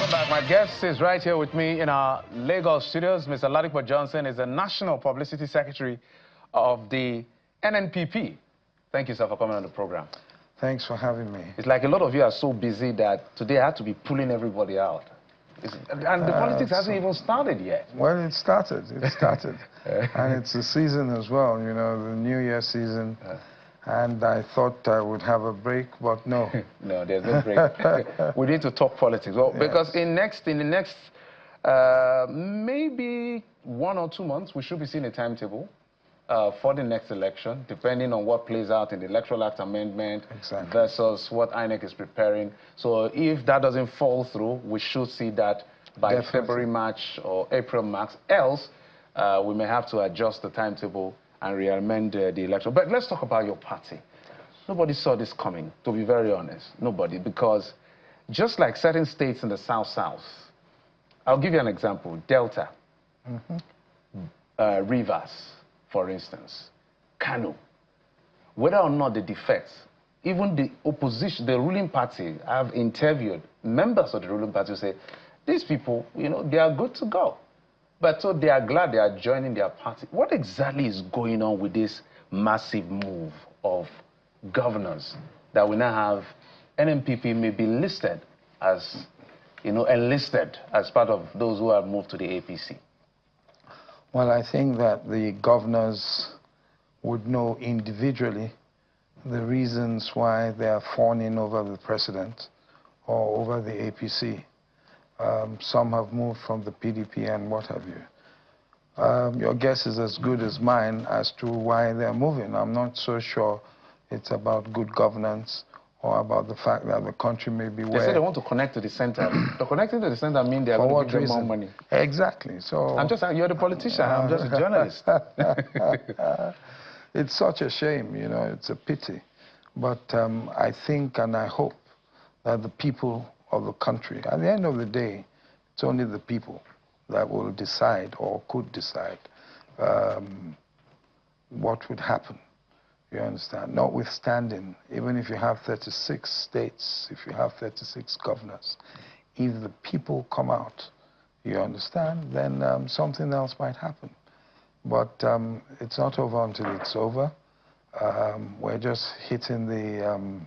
Welcome back. My guest is right here with me in our Lagos studios. Mr. Ladipo Johnson is the National Publicity Secretary of the NNPP. Thank you, sir, for coming on the program. Thanks for having me. It's like a lot of you are so busy that today I had to be pulling everybody out. And the politics hasn't even started yet. Well, it started. It started. And it's a season as well, you know, the New Year season. And I thought I would have a break, but no. No, there's no break. We need to talk politics. Well, yes. Because in the next maybe 1 or 2 months, we should be seeing a timetable for the next election, depending on what plays out in the Electoral Act Amendment versus what INEC is preparing. So if that doesn't fall through, we should see that by February, March, or April, Max. Else, we may have to adjust the timetable and re-amend the election. But let's talk about your party. Nobody saw this coming, to be very honest. Nobody, because just like certain states in the South, I'll give you an example. Delta, Rivers, for instance, Kano. Whether or not the defects, even the opposition, the ruling party, I've interviewed members of the ruling party who say, these people, you know, they are good to go. But so they are glad they are joining their party. What exactly is going on with this massive move of governors that we now have NNPP may be listed as, you know, enlisted as part of those who have moved to the APC? Well, I think that the governors would know individually the reasons why they are fawning over the president or over the APC. Some have moved from the PDP and what have you. Your guess is as good as mine as to why they're moving. I'm not so sure it's about good governance or about the fact that the country may be where... They say they want to connect to the center. So connecting to the center means they're going to give them more money. Exactly. So I'm just saying, you're the politician. I'm just a journalist. It's such a shame, you know, it's a pity. But I think and I hope that the people of the country, at the end of the day, it's only the people that will decide or could decide what would happen. You understand? Notwithstanding, even if you have 36 states, if you have 36 governors, if the people come out, you understand, then something else might happen. But it's not over until it's over. We're just hitting the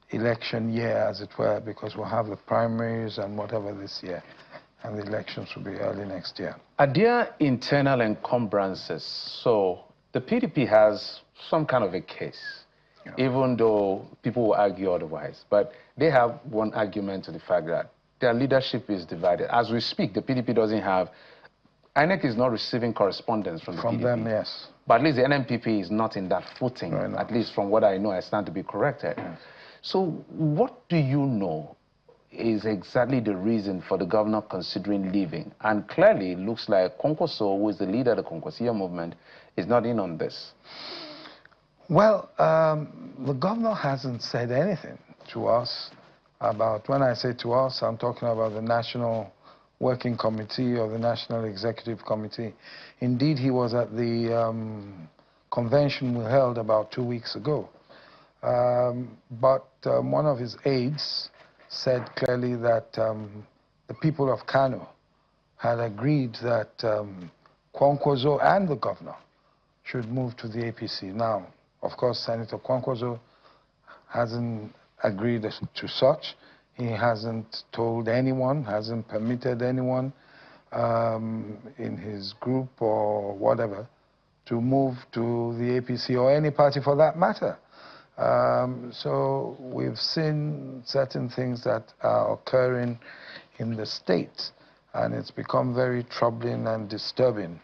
election year, as it were, because we'll have the primaries and whatever this year, and the elections will be early next year. Are there internal encumbrances? So the PDP has some kind of a case, even though people will argue otherwise. But they have one argument to the fact that their leadership is divided. As we speak, the PDP doesn't have... INEC is not receiving correspondence from the PDP. From them, yes. But at least the NNPP is not in that footing, at least from what I know. I stand to be corrected. Yes. So what do you know is exactly the reason for the governor considering leaving? And clearly, it looks like Kwankwaso, who is the leader of the Kwankwasia movement, is not in on this. Well, the governor hasn't said anything to us about, when I say to us, I'm talking about the National Working Committee or the National Executive Committee. Indeed, he was at the convention we held about 2 weeks ago. But one of his aides said clearly that the people of Kano had agreed that Kwankwaso and the governor should move to the APC. Now, of course, Senator Kwankwaso hasn't agreed to such. He hasn't told anyone, hasn't permitted anyone in his group or whatever to move to the APC or any party for that matter. So we've seen certain things that are occurring in the state, and it's become very troubling and disturbing.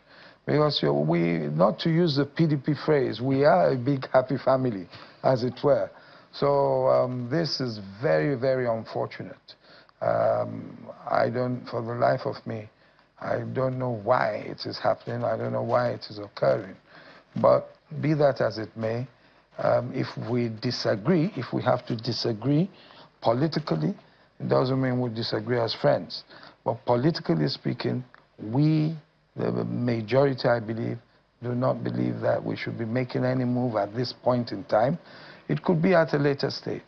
Because not to use the PDP phrase, we are a big happy family, as it were. So this is very, very unfortunate. I don't, for the life of me, I don't know why it is happening. I don't know why it is occurring. But be that as it may, if we disagree, if we have to disagree politically, it doesn't mean we disagree as friends. But politically speaking, we, the majority, I believe, do not believe that we should be making any move at this point in time. It could be at a later stage.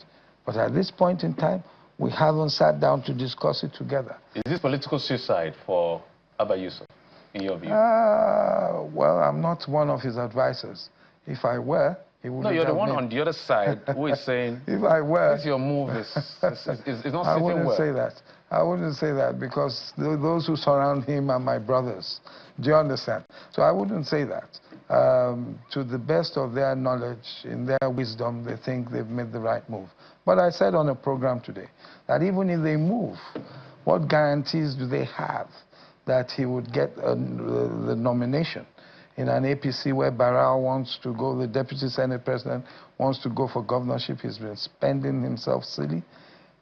But at this point in time, We haven't sat down to discuss it together. Is this political suicide for Abba Yusuf, in your view? Well, I'm not one of his advisors. If I were, he would. No, you're the one on the other side who is saying, if I were, this your move is not sitting well. I wouldn't say that. I wouldn't say that because those who surround him are my brothers. Do you understand? So I wouldn't say that. To the best of their knowledge, in their wisdom, they think they've made the right move. But I said on a program today that even if they move, what guarantees do they have that he would get the nomination in an APC where Barrow wants to go, the Deputy Senate President wants to go for governorship? He's been spending himself silly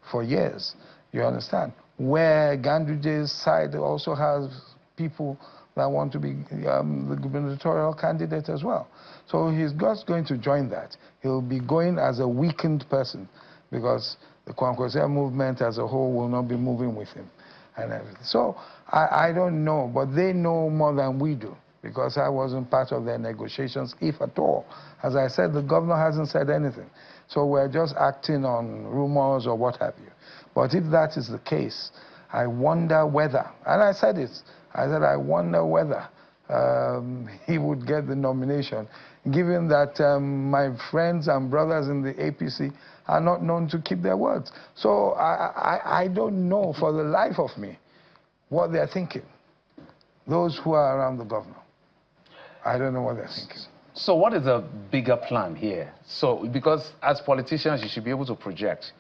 for years. You understand? Where Ganduje's side also has people that want to be the gubernatorial candidate as well. So he's just going to join that. He'll be going as a weakened person because the Kwankwasia movement as a whole will not be moving with him and everything. So I don't know, but they know more than we do because I wasn't part of their negotiations, if at all. As I said, the governor hasn't said anything. So we're just acting on rumors or what have you. But if that is the case, I wonder whether, and I said it, I wonder whether he would get the nomination, given that my friends and brothers in the APC are not known to keep their words. So I don't know for the life of me what they're thinking, those who are around the governor. I don't know what they're thinking. So what is the bigger plan here? So, because as politicians, you should be able to project,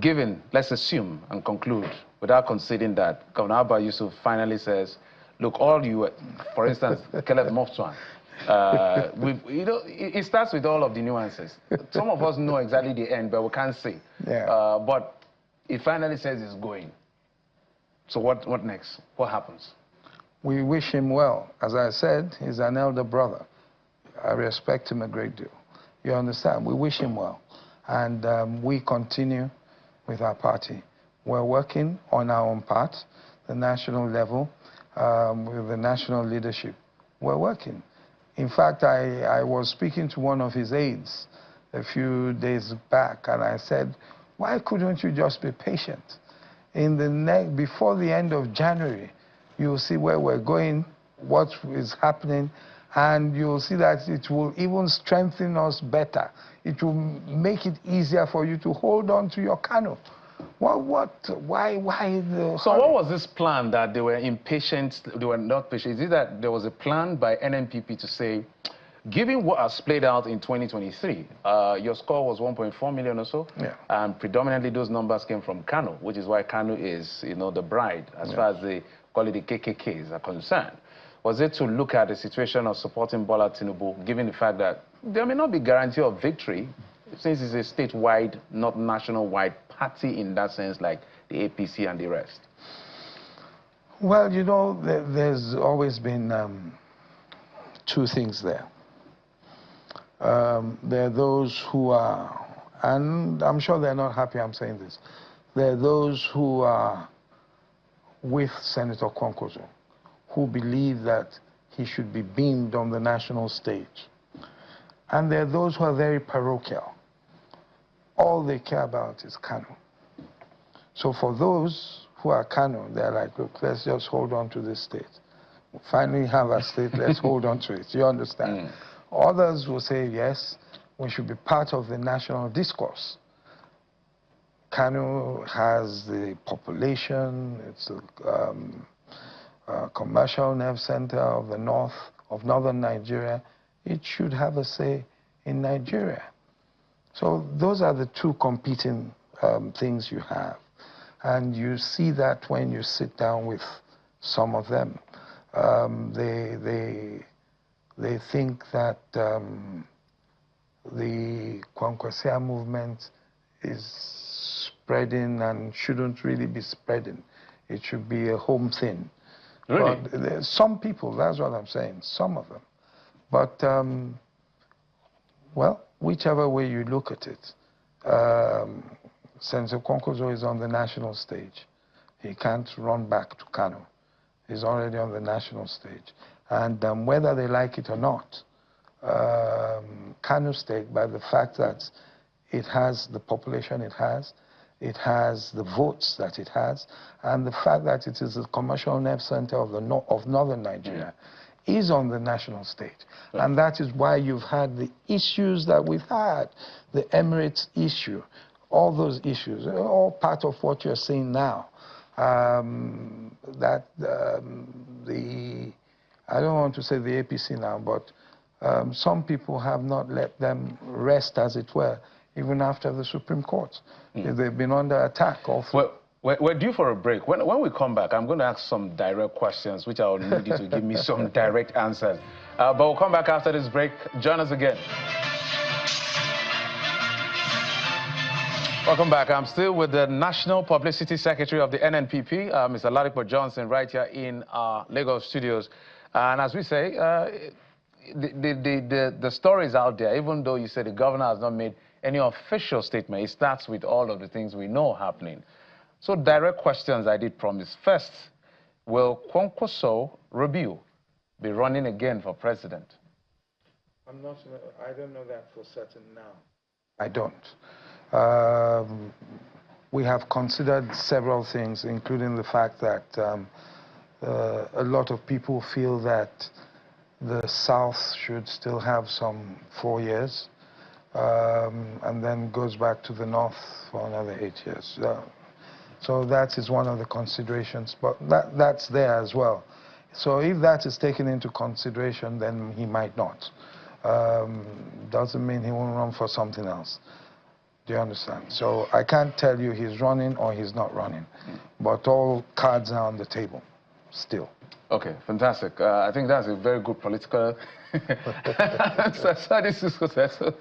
given, let's assume and conclude, without conceding that Governor Abba Yusuf finally says, look, all you, for instance, Caleb Moftuan, you know, it starts with all of the nuances. Some of us know exactly the end, but we can't say. Yeah. But it finally says it's going. So what next? What happens? We wish him well. As I said, he's an elder brother. I respect him a great deal. You understand? We wish him well. And we continue with our party. We're working on our own part, the national level, with the national leadership. We're working. In fact, I was speaking to one of his aides a few days back, and I said, why couldn't you just be patient? Before the end of January, you'll see where we're going, what is happening, and you'll see that it will even strengthen us better. It will make it easier for you to hold on to your canoe. Why the... So what was this plan that they were impatient, they were not patient? Is it that there was a plan by NNPP to say, given what has played out in 2023, your score was 1.4 million or so, yeah. And predominantly those numbers came from Kano, which is why Kano is, you know, the bride, as far as the, call it the KKKs are concerned. Was it to look at the situation of supporting Bola Tinubu, given the fact that there may not be guarantee of victory, since it's a statewide, not national-wide party in that sense, like the APC and the rest? Well, you know, there's always been two things there. There are those who are, and I'm sure they're not happy I'm saying this, there are those who are with Senator Kwankwaso, who believe that he should be beamed on the national stage. And there are those who are very parochial. All they care about is Kano. So for those who are Kano, they're like, look, let's just hold on to this state. We finally have a state, let's hold on to it. You understand? Others will say, yes, we should be part of the national discourse. Kano has the population, it's a commercial nerve center of the north, of northern Nigeria. It should have a say in Nigeria. So those are the two competing things you have. And you see that when you sit down with some of them. They think that the Kwankwasia movement is spreading and shouldn't really be spreading. It should be a home thing. Really? But some people, that's what I'm saying, some of them. But, well, whichever way you look at it, Senator Kwankwaso is on the national stage. He can't run back to Kano. He's already on the national stage. And whether they like it or not, Kano State, by the fact that it has the population it has, it has the votes that it has, and the fact that it is the commercial nerve center of, of northern Nigeria is on the national stage. Right. And that is why you've had the issues that we've had, the Emirates issue, all those issues, all part of what you're seeing now. I don't want to say the APC now, but some people have not let them rest, as it were, even after the Supreme Court. They've been under attack also. Well, we're due for a break. When we come back, I'm going to ask some direct questions, which I'll need you to give me some direct answers. But we'll come back after this break. Join us again. Welcome back. I'm still with the National Publicity Secretary of the NNPP, Mr. Ladipo Johnson, right here in our Lagos studios. And as we say, the story is out there, even though you said the governor has not made any official statement. It starts with all of the things we know happening. So direct questions I did promise. First, will Kwankwaso Rebiu be running again for president? I don't know that for certain now. I don't. We have considered several things, including the fact that a lot of people feel that the South should still have some 4 years, and then goes back to the North for another 8 years. So that is one of the considerations, but that's there as well. So if that is taken into consideration, then he might not. Doesn't mean he won't run for something else. Do you understand? So I can't tell you he's running or he's not running, but all cards are on the table still. Okay, fantastic. I think that's a very good political answer. So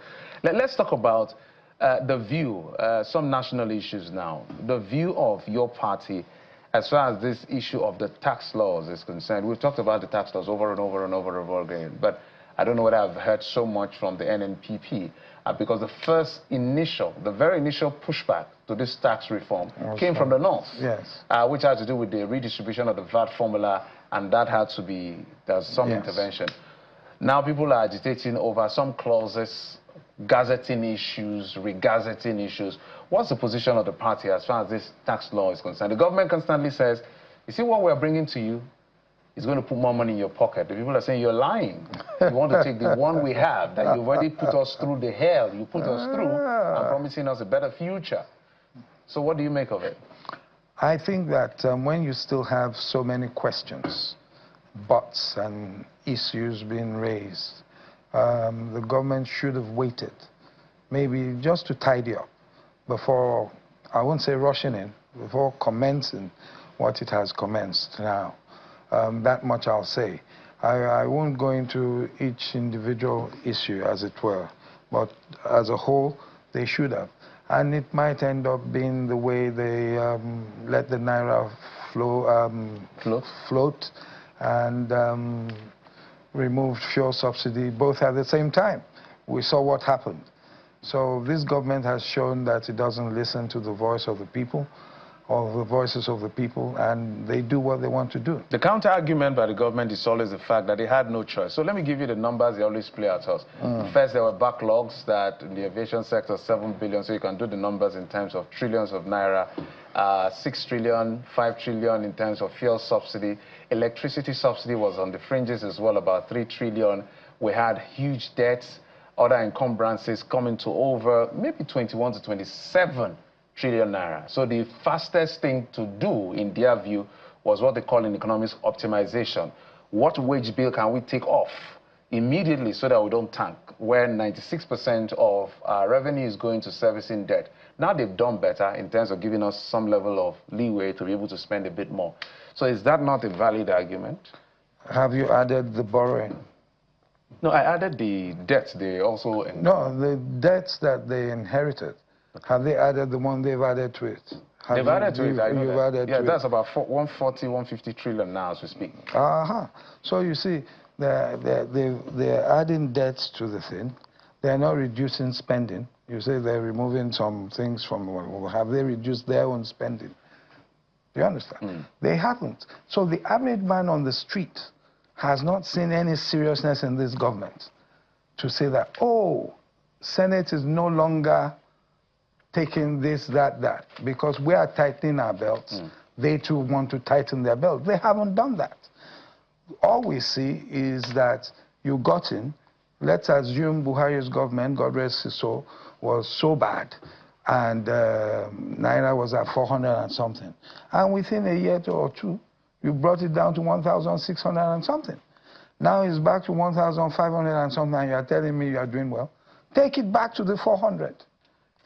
let's talk about the view, some national issues now. The view of your party as far as this issue of the tax laws is concerned. We've talked about the tax laws over and over and over and over again, but I don't know whether I've heard so much from the NNPP because the very initial pushback to this tax reform came from the North, yes, which had to do with the redistribution of the VAT formula, and that had to be, there's some intervention. Now people are agitating over some clauses, gazetting issues, regazetting issues. What's the position of the party as far as this tax law is concerned? The government constantly says, you see what we're bringing to you is going to put more money in your pocket. The people are saying you're lying. You want to take the one we have that you've already put us through the hell you put us through and promising us a better future. So what do you make of it? I think that when you still have so many questions, buts and issues being raised, the government should have waited, maybe just to tidy up before, I won't say rushing in, before commencing what it has commenced now. That much I'll say. I won't go into each individual issue, as it were, but as a whole, they should have. And it might end up being the way they let the Naira float and removed fuel subsidy both at the same time. We saw what happened. So this government has shown that it doesn't listen to the voice of the people, or the voices of the people, and they do what they want to do. The counter-argument by the government is always the fact that they had no choice. So let me give you the numbers they always play at us. First, there were backlogs that in the aviation sector, 7 billion, so you can do the numbers in terms of trillions of naira, 6 trillion, 5 trillion in terms of fuel subsidy. Electricity subsidy was on the fringes as well, about 3 trillion. We had huge debts, other encumbrances coming to over maybe 21 to 27 trillion naira. So the fastest thing to do, in their view, was what they call in economics optimization. What wage bill can we take off immediately so that we don't tank, where 96% of our revenue is going to servicing debt? Now they've done better in terms of giving us some level of leeway to be able to spend a bit more. So is that not a valid argument? Have you added the borrowing? No, I added the debts they also... No, the debts that they inherited. Have they added the one they've added to it? They've added to it, I know that. Yeah, that's about 140, 150 trillion now as we speak. So you see, they're adding debts to the thing. They're not reducing spending. You say they're removing some things from, have they reduced their own spending? Do you understand? They haven't. So the average man on the street has not seen any seriousness in this government to say that, oh, Senate is no longer taking this, that, because we are tightening our belts. They too want to tighten their belt. They haven't done that. All we see is that you got in. Let's assume Buhari's government, God rest his soul, was so bad, and Naira was at 400 and something. And within a year or two, you brought it down to 1,600 and something. Now it's back to 1,500 and something, and you're telling me you are doing well. Take it back to the 400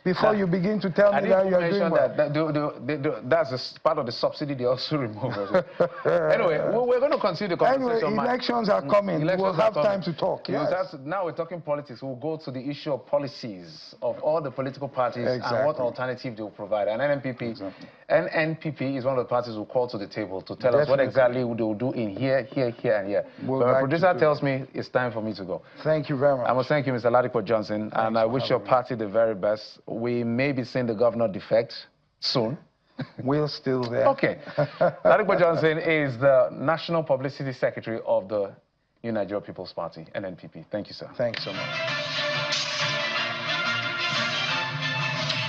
before you begin to tell me that you're doing well. That's part of the subsidy they also remove. Anyway, we're going to continue the conversation. Anyway, elections are coming. We'll have time to talk. Yes. Now we're talking politics. We'll go to the issue of policies of all the political parties and what alternative they will provide. And NNPP is one of the parties who call to the table to tell us what exactly they will do in here, and here. But my producer tells me it's time for me to go. Thank you very much. I must thank you, Mr. Ladipo Johnson, and I wish your party the very best. We may be seeing the governor defect soon. We're still there. Okay. Ladipo Johnson is the National Publicity Secretary of the New Nigeria People's Party, NNPP. Thank you, sir. Thanks so much.